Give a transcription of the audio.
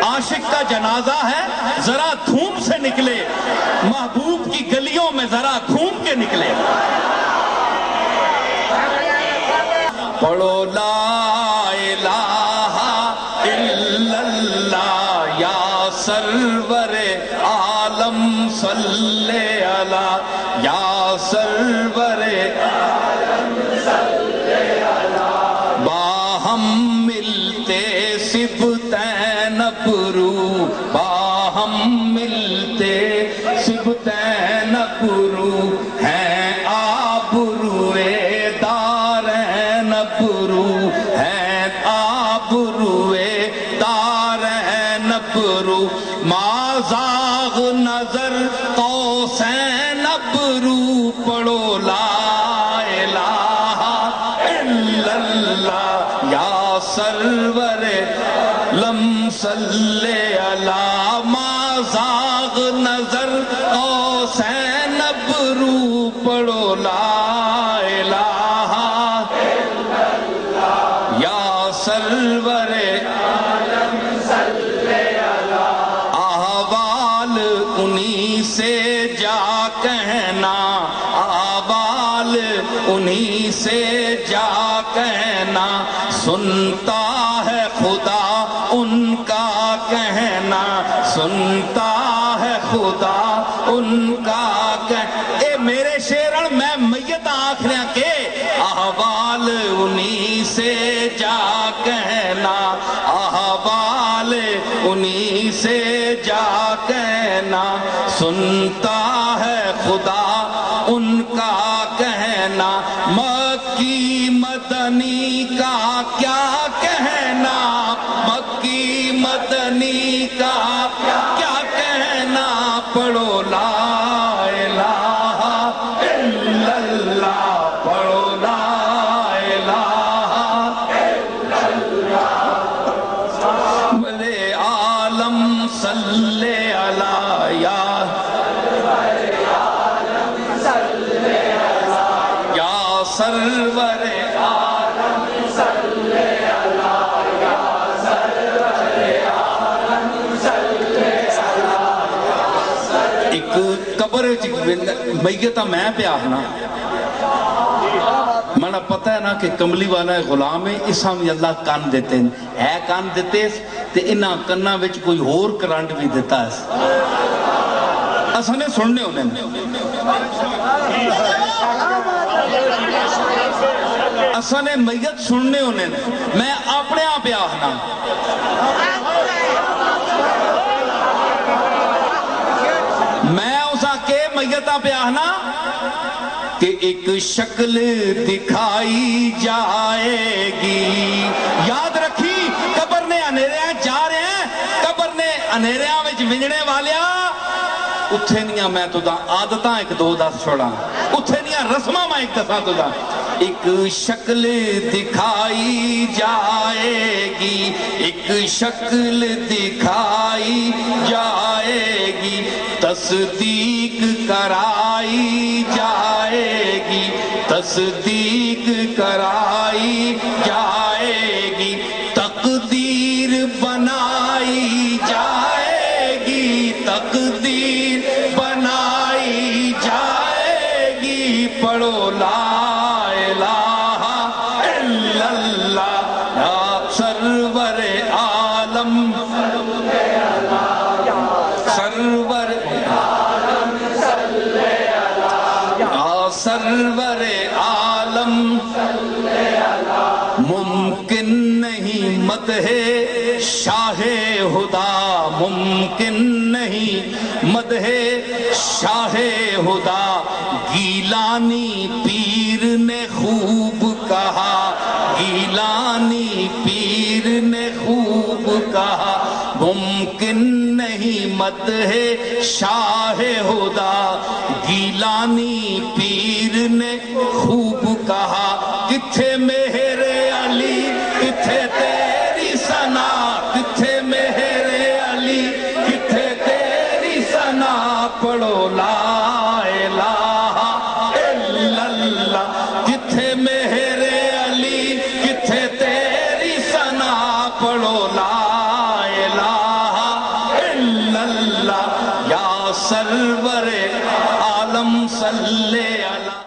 عاشق کا جنازہ ہے ذرا دھوم سے نکلے، محبوب کی گلیوں میں ذرا گھوم کے نکلے۔ پڑھو لا الہ الا اللہ یا سرور عالم صلی علی یا سرور عالم صلی علی، باہم ملتے سبتین ابرو، باہم ملتے سبتین ابرو، ہیں آبروئے دارین ابرو، ہیں آبروئے دارین ابرو، ما زاغ نظر قوسین ابرو، پڑھو لا الہ الا اللہ یا سرور لم صلی علی، ما زاغ نظر قوسین ابرو، پڑھو لا الہ الا اللہ یا سرور عالم صلی علی، احوال انہی سے جا کہنا، احوال انہی سے جا کہنا، سنتا ہے خدا ان کا کہنا، سنتا ہے خدا ان کا کہنا۔ اے میرے شیرن میں میت آخریاں کے احوال انہی سے جا کہنا، احوال انہی سے جا کہنا، سنتا ہے خدا ان کا کہنا، مکی مدنی کا کیا کہنا، مکی مدنی کا کیا کہنا، پڑھو لا الہ الا اللہ، پڑھو لا الہ الا اللہ، بلے عالم صلی علی یا سرور عالم صلی علی یا سرور عالم صلی علی۔ ایک قبر میتہ میں پہ آہنا منا پتہ ہے نا کہ کملی والا غلام ہے، اس ہم اللہ کان دیتے ہیں، ہے کان دیتے تے انہاں کنہ وچ کوئی اور کرانٹ بھی دیتا ہے، اسانے سننے ہونے اسانے میت سننے ہونے، میں اپنے آپ آہنا میں اسا کے میتہ پہ آہنا کہ ایک شکل دکھائی جائے گی، یاد رکھی قبر نے انیرے جا رہے ہیں، قبر نے انیرے وچ ونجنے والیا اتھے نہیں میں تو دا عادتاں ایک دو دس چھوڑا، اتھے نہیں رسمہ میں ایک دساں تو دا، ایک شکل دکھائی جائے گی، ایک شکل دکھائی جائے گی، تصدیق کرائی جائے گی، تصدیق کرائی جائے گی، تقدیر بنائی جائے گی، تقدیر بنائی جائے گی، پڑھو لا الہ الا اللہ یا سرور عالم سرور عالم یا سرور عالم ممکن نہیں مدح شاہ خدا، ممکن نہیں مدح شاہ خدا، گیلانی پیر نے خوب کہا، گیلانی پیر نے خوب کہا، ممکن نہیں مدح شاہ خدا، گیلانی پیر نے خوب کہا، کتھے مہر علی کتھے تیری ثنا، کتھے مہر علی کتھے تیری ثنا، پڑھو لا الہ الا اللہ، کتھے مہر علی کتھے تیری ثنا، پڑھو لا الہ سرور عالم صلی اللہ